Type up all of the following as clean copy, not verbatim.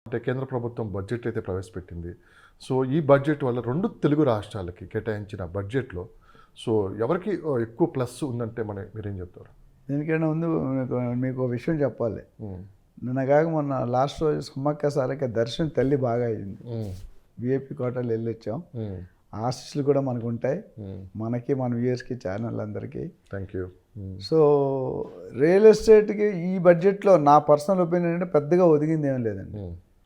అంటే కేంద్ర ప్రభుత్వం బడ్జెట్ అయితే ప్రవేశపెట్టింది. సో ఈ బడ్జెట్ వల్ల 2 తెలుగు రాష్ట్రాలకి కేటాయించిన బడ్జెట్లో సో ఎవరికి ఎక్కువ ప్లస్ ఉందంటే మీరేం చెప్తారు? దీనికన్నా ముందు మీకు ఒక విషయం చెప్పాలి. నిన్న కాక మొన్న లాస్ట్ రోజు సమ్మక్క సారక్క దర్శనం తల్లి బాగా అయింది. విఐపి కోటలు వెళ్ళొచ్చాం. ఆశీస్సులు కూడా మనకు ఉంటాయి, మనకి మన వ్యూయర్స్కి ఛానల్ అందరికీ. Thank you. సో రియల్ ఎస్టేట్కి ఈ బడ్జెట్లో నా పర్సనల్ ఒపీనియన్ అంటే పెద్దగా ఒదిగింది ఏం లేదండి.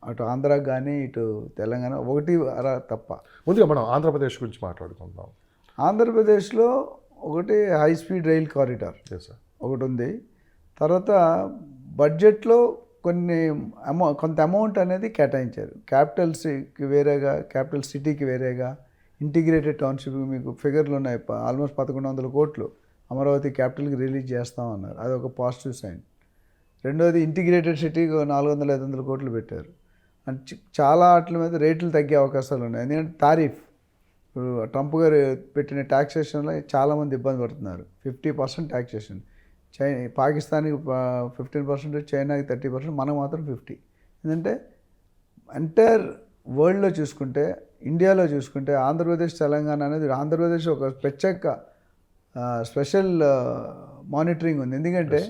అటు ఆంధ్రాకి కానీ ఇటు తెలంగాణ ఒకటి తప్ప. ముందుగా మనం ఆంధ్రప్రదేశ్ గురించి మాట్లాడుకుందాం. ఆంధ్రప్రదేశ్లో ఒకటి హై స్పీడ్ రైల్ కారిడార్ ఒకటి ఉంది. తర్వాత బడ్జెట్లో కొంత అమౌంట్ అనేది కేటాయించారు. క్యాపిటల్స్కి వేరేగా, క్యాపిటల్ సిటీకి వేరేగా, ఇంటిగ్రేటెడ్ టౌన్షిప్ మీకు ఫిగర్లు ఉన్నాయి. ఆల్మోస్ట్ 1100 కోట్లు అమరావతి క్యాపిటల్కి రిలీజ్ చేస్తామన్నారు. అది ఒక పాజిటివ్ సైన్. రెండోది ఇంటిగ్రేటెడ్ సిటీకి 400-500 కోట్లు పెట్టారు. అంటే చాలా వాటి మీద రేట్లు తగ్గే అవకాశాలు ఉన్నాయి. ఎందుకంటే టారిఫ్ ఇప్పుడు ట్రంప్ గారు పెట్టిన ట్యాక్సేషన్లో చాలామంది ఇబ్బంది పడుతున్నారు. 50% ట్యాక్సేషన్. పాకిస్తాన్కి 15%, చైనాకి 30%, మనకు మాత్రం 50%. ఎందుకంటే ఎంటైర్ వరల్డ్లో చూసుకుంటే, ఇండియాలో చూసుకుంటే ఆంధ్రప్రదేశ్ తెలంగాణ అనేది ఆంధ్రప్రదేశ్ ఒక స్పెషల్ మానిటరింగ్ ఉంది. ఎందుకంటే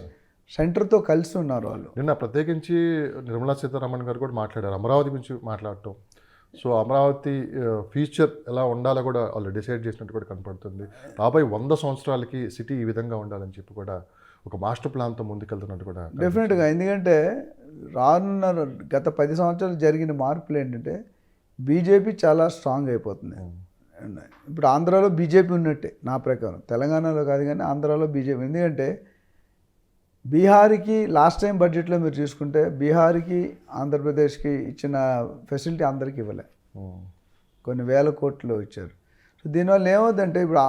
సెంటర్తో కలిసి ఉన్నారు వాళ్ళు. నిన్న ప్రత్యేకించి నిర్మలా సీతారామన్ గారు కూడా మాట్లాడారు అమరావతి గురించి మాట్లాడటం. సో అమరావతి ఫ్యూచర్ ఎలా ఉండాలో కూడా వాళ్ళు డిసైడ్ చేసినట్టు కూడా కనపడుతుంది. రాబోయే 100 సంవత్సరాలకి సిటీ ఈ విధంగా ఉండాలని చెప్పి కూడా ఒక మాస్టర్ ప్లాన్తో ముందుకెళ్తున్నట్టు కూడా డెఫినెట్గా. ఎందుకంటే రానున్న గత 10 సంవత్సరాలు జరిగిన మార్పులు ఏంటంటే బీజేపీ చాలా స్ట్రాంగ్ అయిపోతుంది. ఇప్పుడు ఆంధ్రాలో బీజేపీ ఉన్నట్టే నా ప్రకారం. తెలంగాణలో కాదు కానీ ఆంధ్రాలో బీజేపీ. ఎందుకంటే బీహార్కి లాస్ట్ టైం బడ్జెట్లో మీరు చూసుకుంటే బీహార్కి ఆంధ్రప్రదేశ్కి ఇచ్చిన ఫెసిలిటీ అందరికీ ఇవ్వలే. కొన్ని వేల కోట్లు ఇచ్చారు. సో దీనివల్ల ఏమవుతుందంటే ఇప్పుడు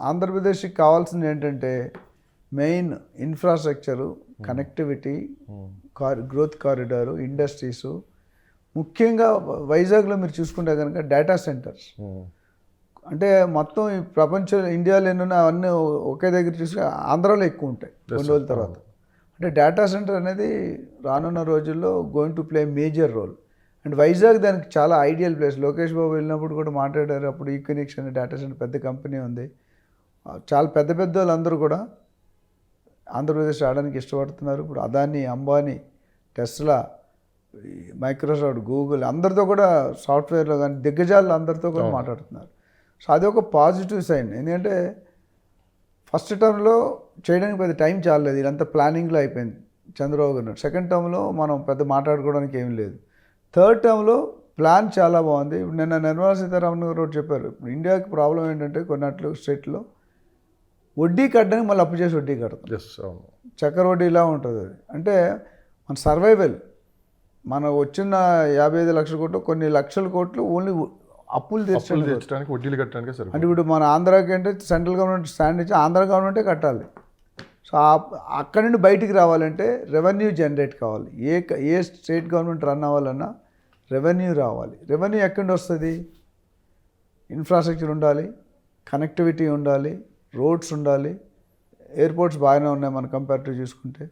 ఆంధ్రప్రదేశ్కి కావాల్సింది ఏంటంటే main infrastructure, connectivity, growth corridor, industries. ముఖ్యంగా వైజాగ్లో మీరు చూసుకుంటే కనుక డేటా సెంటర్స్. అంటే మొత్తం ఈ ప్రపంచంలో ఇండియాలో ఎన్నున్న అవన్నీ ఒకే దగ్గర చూసుకుని ఆంధ్రాలో ఎక్కువ ఉంటాయి కొన్ని రోజుల తర్వాత. అంటే డేటా సెంటర్ అనేది రానున్న రోజుల్లో going to play major role. And Vizag దానికి చాలా ఐడియల్ ప్లేస్. లోకేష్ బాబు వెళ్ళినప్పుడు కూడా మాట్లాడారు. అప్పుడు ఈక్వినిక్స్ అనే డేటా సెంటర్ పెద్ద కంపెనీ ఉంది. చాలా పెద్ద వాళ్ళందరూ కూడా ఆంధ్రప్రదేశ్ రావడానికి ఇష్టపడుతున్నారు. ఇప్పుడు Adani, Ambani, Tesla, Microsoft, Google అందరితో కూడా సాఫ్ట్వేర్లో కానీ దిగ్గజాలు అందరితో కూడా మాట్లాడుతున్నారు. సో అది ఒక పాజిటివ్ సైన్. ఎందుకంటే ఫస్ట్ టర్మ్లో చేయడానికి పెద్ద టైం చాలలేదు. ఇదంతా ప్లానింగ్లో అయిపోయింది చంద్రబాబు గారు. సెకండ్ టర్మ్లో మనం పెద్ద మాట్లాడుకోవడానికి ఏం లేదు. థర్డ్ టర్మ్లో ప్లాన్ చాలా బాగుంది. ఇప్పుడు నిన్న నిర్మలా సీతారామన్ గారు చెప్పారు. ఇప్పుడు ఇండియాకి ప్రాబ్లం ఏంటంటే కొన్నట్లు స్టేట్లో వడ్డీ కట్టడానికి మళ్ళీ అప్పు చేసి వడ్డీ కడతాం. చక్కెర వడ్డీ ఇలా ఉంటుంది. అది అంటే మన సర్వైవల్, మనకు వచ్చిన 55 లక్షల కోట్లు కొన్ని లక్షల కోట్లు ఓన్లీ అప్పులు తీర్చడానికి వడ్డీలు కట్టడానికి. అంటే ఇప్పుడు మన ఆంధ్రాకి అంటే సెంట్రల్ గవర్నమెంట్ స్టాండ్ ఇచ్చి ఆంధ్ర గవర్నమెంటే కట్టాలి. సో అక్కడి నుండి బయటికి రావాలంటే రెవెన్యూ జనరేట్ కావాలి. ఏ స్టేట్ గవర్నమెంట్ రన్ అవ్వాలన్నా రెవెన్యూ రావాలి. రెవెన్యూ ఎక్కడి నుండి వస్తుంది? ఇన్ఫ్రాస్ట్రక్చర్ ఉండాలి, కనెక్టివిటీ ఉండాలి, రోడ్స్ ఉండాలి. ఎయిర్పోర్ట్స్ బాగానే ఉన్నాయి మన కంపేరిటివ్ చూసుకుంటే.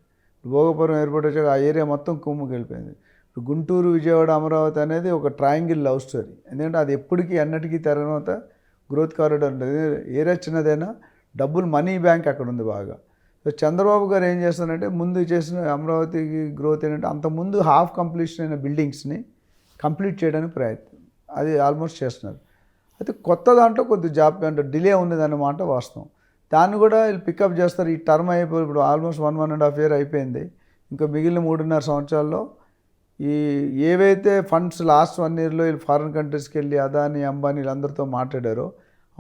భోగపురం ఎయిర్పోర్ట్ వచ్చాక ఆ ఏరియా మొత్తం కుమ్ముకి వెళ్ళిపోయింది. ఇప్పుడు గుంటూరు, విజయవాడ, అమరావతి అనేది ఒక ట్రయాంగిల్ లవ్ స్టోరీ. ఎందుకంటే అది ఎప్పటికీ అన్నిటికీ తర్వాత గ్రోత్ కారిడార్ ఉంటుంది. ఏరియా చిన్నదైనా డబ్బులు మనీ బ్యాంక్ అక్కడ ఉంది బాగా. సో చంద్రబాబు గారు ఏం చేస్తారంటే ముందు చేసిన అమరావతికి గ్రోత్ ఏంటంటే అంతకుముందు హాఫ్ కంప్లీషన్ అయిన బిల్డింగ్స్ని కంప్లీట్ చేయడానికి ప్రయత్నం అది ఆల్మోస్ట్ చేస్తున్నారు. అయితే కొత్త దాంట్లో కొద్ది జాబ్ అంటే డిలే ఉన్నదన్నమాట వాస్తవం. దాన్ని కూడా వీళ్ళు పికప్ చేస్తారు. ఈ టర్మ్ అయిపోయి ఇప్పుడు ఆల్మోస్ట్ 1.5 year అయిపోయింది. ఇంకా మిగిలిన 3.5 సంవత్సరాల్లో ఈ ఏవైతే ఫండ్స్ లాస్ట్ 1 yearలో వీళ్ళు ఫారిన్ కంట్రీస్కి వెళ్ళి అదానీ, అంబానీ వీళ్ళందరితో మాట్లాడారో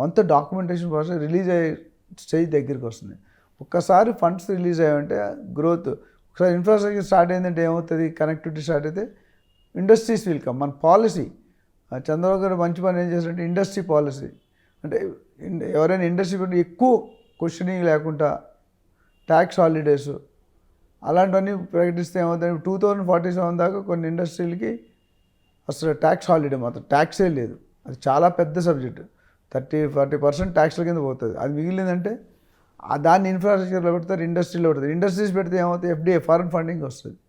అంతా డాక్యుమెంటేషన్ ప్రాసెస్ రిలీజ్ అయ్యే స్టేజ్ దగ్గరికి వస్తుంది. ఒక్కసారి ఫండ్స్ రిలీజ్ అయ్యాయంటే గ్రోత్, ఒకసారి ఇన్ఫ్రాస్ట్రక్చర్ స్టార్ట్ అయిందంటే ఏమవుతుంది? కనెక్టివిటీ స్టార్ట్ అయితే ఇండస్ట్రీస్ విల్ కమ్. మన పాలసీ చంద్రబాబు గారు మంచి పని ఏం చేస్తారంటే ఇండస్ట్రీ పాలసీ. అంటే ఎవరైనా ఇండస్ట్రీ పెట్టి ఎక్కువ క్వశ్చనింగ్ లేకుండా ట్యాక్స్ హాలిడేస్ అలాంటివన్నీ ప్రకటిస్తే ఏమవుతుంది? 2047 దాకా కొన్ని ఇండస్ట్రీలకి అసలు ట్యాక్స్ హాలిడే మాత్రం ట్యాక్సే లేదు. అది చాలా పెద్ద సబ్జెక్టు. 30-40% ట్యాక్స్ల కింద పోతుంది. అది మిగిలిందంటే దాన్ని ఇన్ఫ్రాస్ట్రక్చర్లో పెడతారు, ఇండస్ట్రీలో పెడతారు. ఇండస్ట్రీస్ పెడితే ఏమవుతుంది? ఎఫ్డిఐ ఫారెన్ ఫండింగ్ వస్తుంది.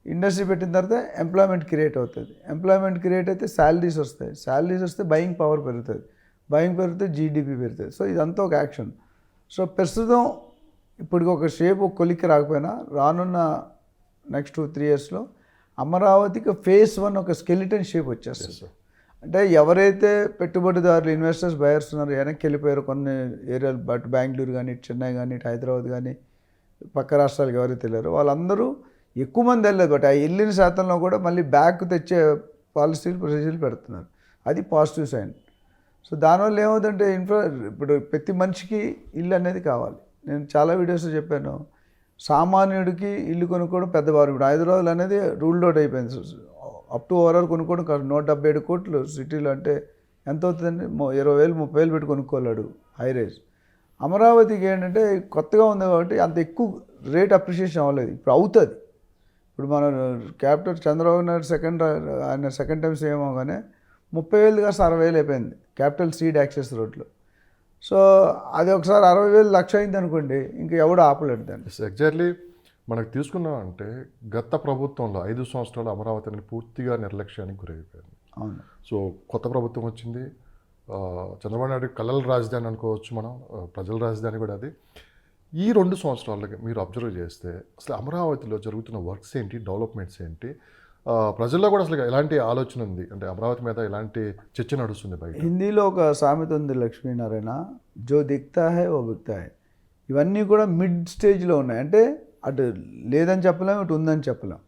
ఇండస్ట్రీ పెట్టిన తర్వాత ఎంప్లాయ్మెంట్ క్రియేట్ అవుతుంది. ఎంప్లాయ్మెంట్ క్రియేట్ అయితే శాలరీస్ వస్తాయి. శాలరీస్ వస్తే బయింగ్ పవర్ పెరుగుతుంది. బయింగ్ పెరిగితే జీడిపి పెరుగుతుంది. సో ఇదంతా ఒక యాక్షన్. సో ప్రస్తుతం ఇప్పటికి ఒక షేప్ ఒక కొలిక్కి రాకపోయినా రానున్న నెక్స్ట్ 2-3 ఇయర్స్లో అమరావతికి ఫేజ్ 1 ఒక స్కెలిటన్ షేప్ వచ్చేస్తుంది. అంటే ఎవరైతే పెట్టుబడిదారులు ఇన్వెస్టర్స్ బయర్స్ ఉన్నారో వెనక్కి వెళ్ళిపోయారు కొన్ని ఏరియాలు, బట్ బెంగళూరు కానీ చెన్నై కానీ హైదరాబాద్ కానీ పక్క రాష్ట్రాలకు ఎవరైతే వెళ్ళారో వాళ్ళందరూ ఎక్కువ మంది వెళ్ళలేదు. బట్ ఆ వెళ్ళిన శాతంలో కూడా మళ్ళీ బ్యాక్ తెచ్చే పాలసీలు ప్రొసీజర్లు పెడుతున్నారు. అది పాజిటివ్ సైన్. సో దానివల్ల ఏమవుతుందంటే ఇప్పుడు ప్రతి మనిషికి ఇల్లు అనేది కావాలి. నేను చాలా వీడియోస్లో చెప్పాను, సామాన్యుడికి ఇల్లు కొనుక్కోవడం పెద్ద భారం. ఇప్పుడు హైదరాబాద్ అనేది రూల్డ్ అవుట్ అయిపోయింది. అప్ టు ఓవరాల్ కొనుక్కోవడం 177 కోట్లు సిటీలో. అంటే ఎంత అవుతుందండి? 20,000 30,000 పెట్టి కొనుక్కోలేడు హై రేజ్. అమరావతికి ఏంటంటే కొత్తగా ఉంది కాబట్టి అంత ఎక్కువ రేట్ అప్రిషియేషన్ అవ్వలేదు. ఇప్పుడు అవుతుంది. ఇప్పుడు మన క్యాపిటల్ చంద్రబాబు నాయుడు ఆయన సెకండ్ టైం సీఎం అవగానే 30,000 కాస్త 60,000 అయిపోయింది క్యాపిటల్ సీడ్ యాక్సెస్ రోడ్లో. సో అది ఒకసారి 60,000 లక్ష అయింది అనుకోండి, ఇంక ఎవడు ఆపలేడు దాన్ని. ఎగ్జాక్ట్లీ మనకు తీసుకున్నాం అంటే గత ప్రభుత్వంలో 5 సంవత్సరాలు అమరావతి అనేది పూర్తిగా నిర్లక్ష్యానికి గురైపోయింది. అవును. సో కొత్త ప్రభుత్వం వచ్చింది, చంద్రబాబు నాయుడు కళల రాజధాని అనుకోవచ్చు మనం, ప్రజల రాజధాని కూడా అది. ఈ 2 సంవత్సరాలకి మీరు అబ్జర్వ్ చేస్తే అసలు అమరావతిలో జరుగుతున్న వర్క్స్ ఏంటి, డెవలప్మెంట్స్ ఏంటి, ప్రజల్లో కూడా అసలు ఎలాంటి ఆలోచన ఉంది, అంటే అమరావతి మీద ఎలాంటి చర్చ నడుస్తుంది బయట? హిందీలో ఒక సామెత ఉంది, లక్ష్మీనారాయణ, జో దిక్తా హై ఓ బిక్తా హై. ఇవన్నీ కూడా మిడ్ స్టేజ్లో ఉన్నాయి. అంటే అటు లేదని చెప్పలేం, ఇటు ఉందని చెప్పలేం.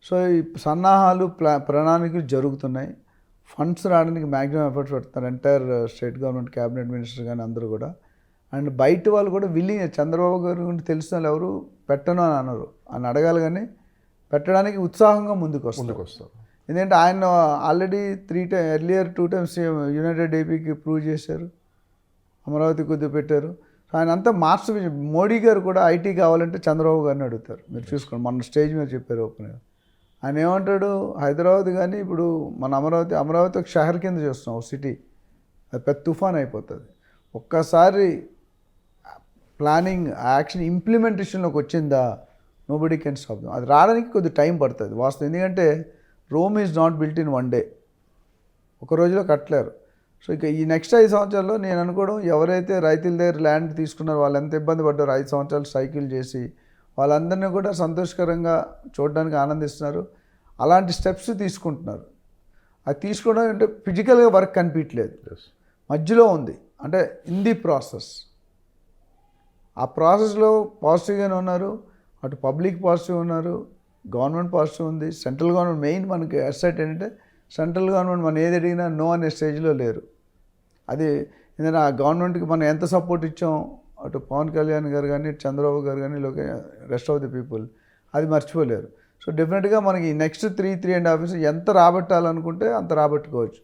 సో ఈ సన్నాహాలు ప్రణాళికలు జరుగుతున్నాయి. ఫండ్స్ రావడానికి మ్యాక్సిమం ఎఫర్ట్స్ పెడుతున్నారు entire state government, cabinet minister కానీ అందరూ కూడా. అండ్ బయట వాళ్ళు కూడా విల్లింగ్, చంద్రబాబు గారు గురించి తెలిసిన వాళ్ళు ఎవరు పెట్టను అని అన్నారు, అని అడగాలి కానీ పెట్టడానికి ఉత్సాహంగా ముందుకు వస్తారు. ఎందుకంటే ఆయన already 3 times earlier 2 times United ఏపీకి ప్రూవ్ చేశారు, అమరావతి కొద్దిగా పెట్టారు. ఆయన అంతా మార్క్స్. మోడీ గారు కూడా ఐటీ కావాలంటే చంద్రబాబు గారిని అడుగుతారు. మీరు చూసుకోండి, మన స్టేజ్ మీద చెప్పారు ఓపెన్గా. ఆయన ఏమంటాడు, హైదరాబాద్ కానీ ఇప్పుడు మన అమరావతి ఒక షహర్ కింద చూస్తున్నాం, ఒక సిటీ, అది పెద్ద తుఫాన్ అయిపోతుంది. ఒక్కసారి ప్లానింగ్ యాక్షన్ ఇంప్లిమెంటేషన్లోకి వచ్చిందా నోబడీ కెన్ స్టాప్ దెమ్. అది రావడానికి కొద్దిగా టైం పడుతుంది వాస్తవం. ఎందుకంటే Rome is not built in 1 day, ఒక రోజులో కట్టలేరు. సో ఇక ఈ నెక్స్ట్ 5 సంవత్సరాల్లో నేను అనుకోవడం, ఎవరైతే రైతుల దగ్గర ల్యాండ్ తీసుకున్నారో వాళ్ళు ఎంత ఇబ్బంది పడ్డారో 5 సంవత్సరాలు సైకిల్ చేసి, వాళ్ళందరినీ కూడా సంతోషకరంగా చూడడానికి ఆనందిస్తున్నారు. అలాంటి స్టెప్స్ తీసుకుంటున్నారు. అది తీసుకోవడం అంటే ఫిజికల్గా వర్క్ కనిపించలేదు, మధ్యలో ఉంది. అంటే ఇన్ ది ప్రాసెస్, ఆ ప్రాసెస్లో పాజిటివ్గానే ఉన్నారు. అటు పబ్లిక్ పాజిటివ్ ఉన్నారు, గవర్నమెంట్ పాజిటివ్ ఉంది. సెంట్రల్ గవర్నమెంట్ మెయిన్ మనకి అసెట్ ఏంటంటే, సెంట్రల్ గవర్నమెంట్ మనం ఏది అడిగినా నో అనే స్టేజ్లో లేరు. అది ఏదైనా ఆ గవర్నమెంట్కి మనం ఎంత సపోర్ట్ ఇచ్చాం, అటు పవన్ కళ్యాణ్ గారు కానీ చంద్రబాబు గారు కానీ రెస్ట్ ఆఫ్ ది పీపుల్, అది మర్చిపోలేరు. సో డెఫినెట్గా మనకి నెక్స్ట్ 3.5 years ఎంత రాబట్టాలనుకుంటే అంత రాబట్టుకోవచ్చు.